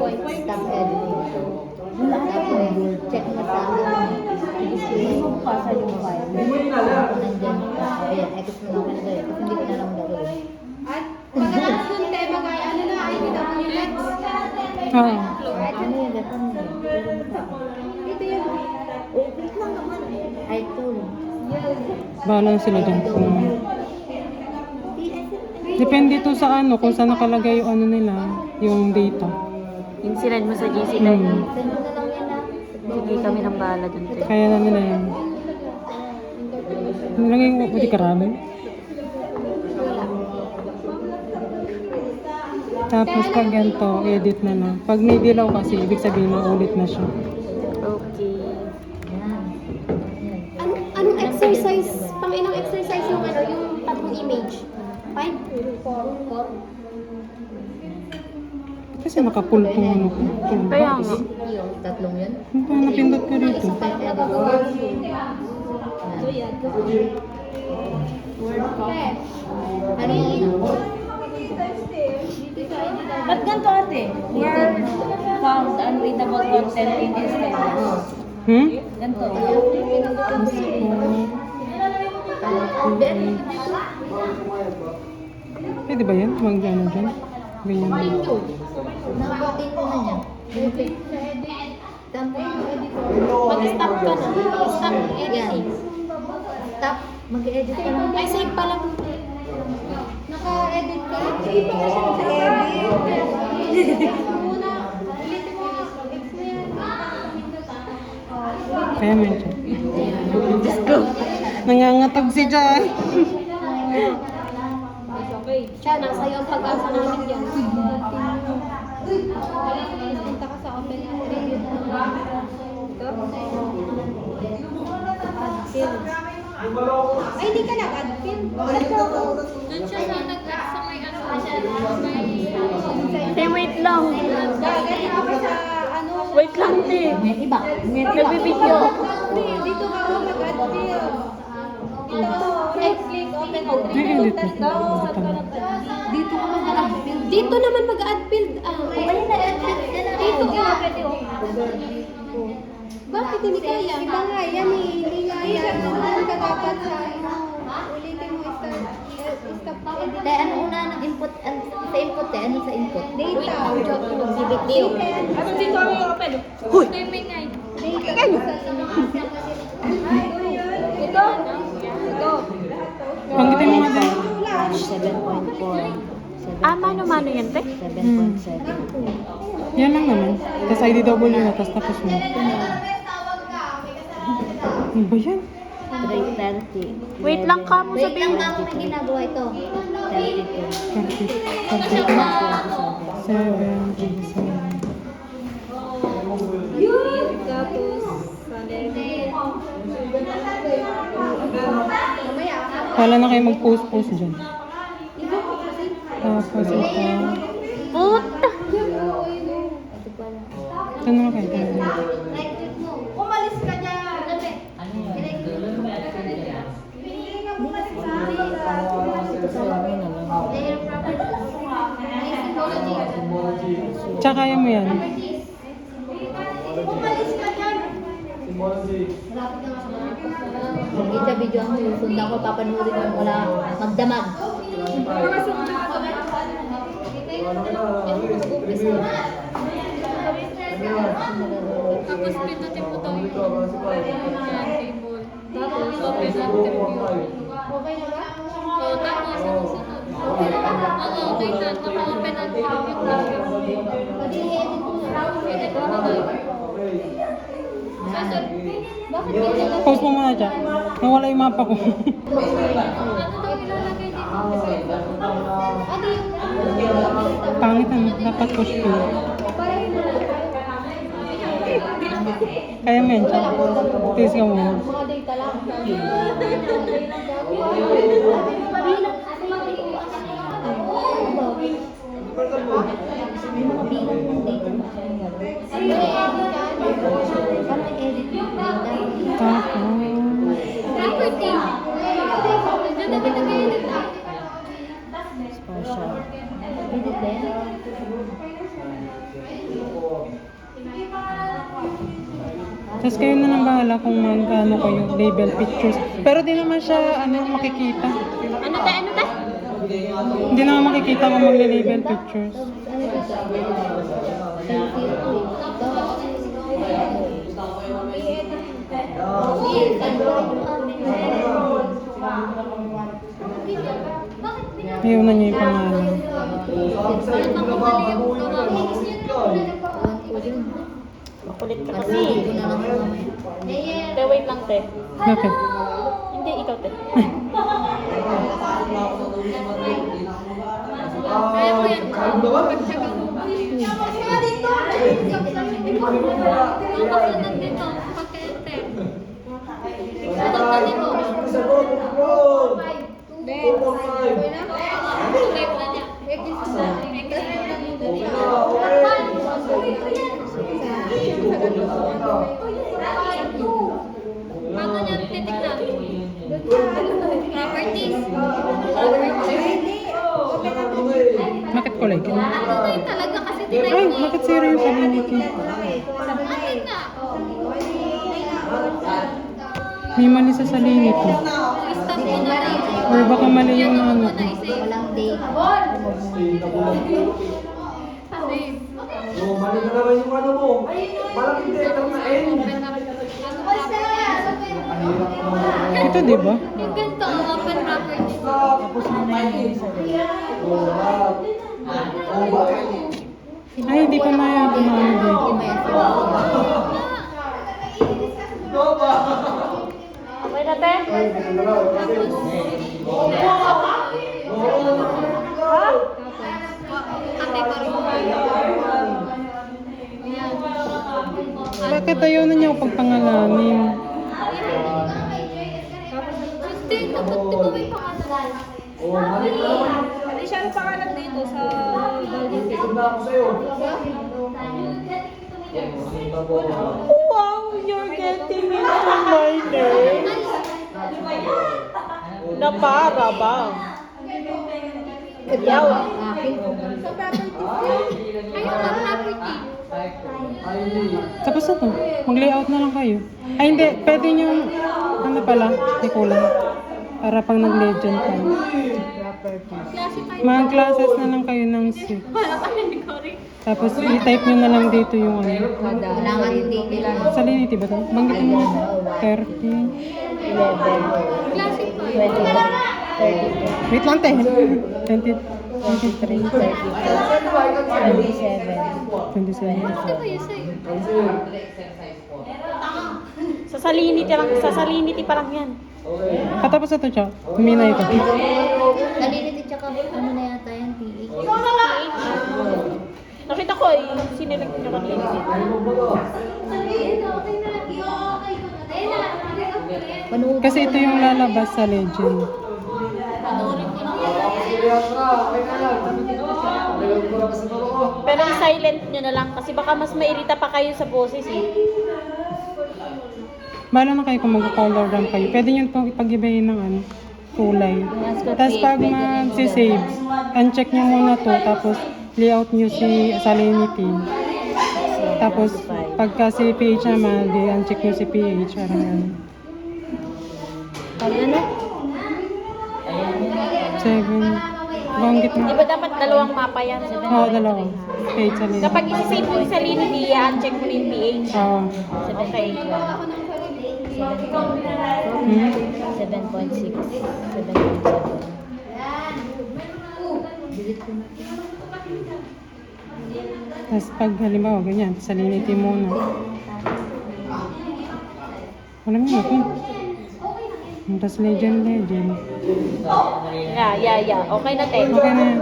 stop editing. Tapos, check mo sa display mo sa yung file. Nandyan, ayan, X mo lang ako kasi hindi ko na lang gagawin. At pagkatapos ng tema kay ano na, IPWX. Oo. Ano yun, gatan mo. Ito yun. Oh, wait lang naman. Ay, tool. Bahala na sila dyan. Depende to sa ano, kung saan nakalagay yung ano nila, yung data. Yung sinad mo sa GC Hmm. tayo. Send mo na lang yan na. Sige kami ng bahala dun. te. Kaya na nila yan. Nilagay ko pati karami. Tapos pag ganito, edit na lang. Pag may dilaw kasi, ibig sabihin na ulit na siya. Okay. Yan. Anong exercise, pang ilang exercise yung ano, yung tatlong image? 5? 4? Kasi nakapull po ano ko. Kaya nga. Yung tatlong yun. Ano napindot ko dito? Ano yun? Ba't ganito ate? Word found unreadable content in this table. Hmm? Ganito. Pwede ba yan? Mag ano dyan? Ganyan. Nakapating mo na niya. Mag-stop ka na. Stop editing. Stop. Mag-edit ka lang. Ay, save pala. Naka-edit ka? Sige pa kasi naka-edit. Muna, ulitin mo. X mo yan. Kaya mo yan siya. Nangangatog si Jan. Siya, nasa iyo ang pag-asa namin dyan. Punta ka sa open review. Ito? Adfield. Ay, hindi ka nag-adfield. Doon siya sa nag-act sa may ano, Te, wait lang. Ganito ka sa ano. Wait lang, te. Iba. Nagbibideo. Dito ka mag-adfield. Ito, right-click, open I-edit attribute. mo. Tapos, Dito ka mag-adfield. dito naman mag-adfield. Ayun na, adfield ka na. Dito. Bakit hindi kaya? Iba nga yan eh. Hindi nga yan. Ano ka dapat sa ulitin mo stop edit. Dahil ano una ng input? Sa input eh. Ano sa input? Data. Video. Ano dito kami open? timing ay. Data. Ito. Ito. Panggitin mo nga din. 7.4. Ah, mano-mano yan, te? 7.7. Yan lang naman. Tapos IDW na, tapos mo. Ano ba yan? 330. Wait lang ka mo Wait lang sabihin. ka may ginagawa ito. 32. 30. Tapos, mamaya. Wala na kayo mag-post-post dyan. Tapos ito. Puta! Ito pala. Ito na kayo. Umalis ka dyan. Tsaka kaya mo yan. Hindi sa video ang susundan ko, papanurin mo wala magdamag. Tapos pindutin po ito yung table. Tapos open attribute. Okay na ba? So, tapos ang sunod. Oo, okay na. Naka-open attribute na siya. Pwede i-edit mo na. Edit mo na tayo. Bakit ganyan lang? Post mo muna dyan. Nawala yung mapa ko. Ano daw ilalagay dito? Ano yung Pangit ano. Dapat push pull. pareho na lang tayo. Kaya mo yan. Tiis ka muna. Mga data lang. May mga bilang ng data mo. Paano i-edit yung data? Tapos. Property. Diyan na nag-edit na. Partial. Edit ba yan? Tapos kayo na lang bahala kung magkano kayo label pictures. Pero di naman siya makikita. Ano te? Ano te? Hindi naman makikita kung magle-label pictures. Ano dito? Ayaw na niya yung pangalan. Makulit ka Kasi kasi. dito na lang mamaya. Te, wait lang te. Bakit? Hindi, ikaw te. Kaya mo yan. Pagtsaga mo. Yung kasunod dito, pagka-enter. Sunod na dito. Type na niya. Paano niya titignan? Properties. Bakit kulay? Ano na yun talaga kasi Ay, tinay bakit zero yung salinity? Ano na? May mali sa salinity. Stop mo na lang. Or baka mali yung Yan ano. mo na i-save. Walang date. Save. Mali na naman yung ano mo. Malaking data na N. Open up. Ito, di ba? Yung ganito, open properties. Ay, hindi ko na yan. Okay na te? Ate, parang Bakit ayaw na niya ako pagpangalanin? Hindi, dapat di ba may pangalan? Hindi siya ang pangalan dito sa Ito na ako sa'yo. Wow, you're getting into my name. Na para ba? Yaw. Ayun lang, property. Tapos na to. Mag-layout na lang kayo. Ay, hindi. Pwede nyo, ano pala, di kulang. Para pag nag-legend kayo. Classify. Mga classes na lang kayo ng C. Tapos i-type nyo na lang dito yung ano. Kailangan yung date nila. Salinity ba to? Banggitin mo. 30. 11, Classify. 21, 32, Wait lang, te. 23. 27. 27. Ano ba yun sa'yo? Sa salinity pa lang yan. Patapos na to siya. Humina ito. Nalinit tsaka ano na yata yan, PH. Nakita ko eh, sinilip nyo kanina. Panood Kasi ito yung lalabas sa legend. Pero i-silent nyo na lang kasi baka mas mairita pa kayo sa boses eh. Bahala na kayo kung mag-color lang kayo. Pwede nyo itong ipag-ibayin ng ano, kulay. Tapos pag mag-save, uncheck nyo muna to. Tapos layout nyo si salinity. Tapos pagka si pH naman, uncheck nyo si pH. Parang yan. Pag ano? 7. Banggit Di na. ba dapat dalawang mapa yan? Oo, dalawa. pH salinity. Kapag isi-save mo yung salinity, i-uncheck mo na yung pH. Oo. Okay. 7.6. 7.7. Delete ko na. Tapos pag halimbawa, ganyan, salinity muna. Alam mo ito. Tapos legend. Yeah. Okay na te. Okay na yan.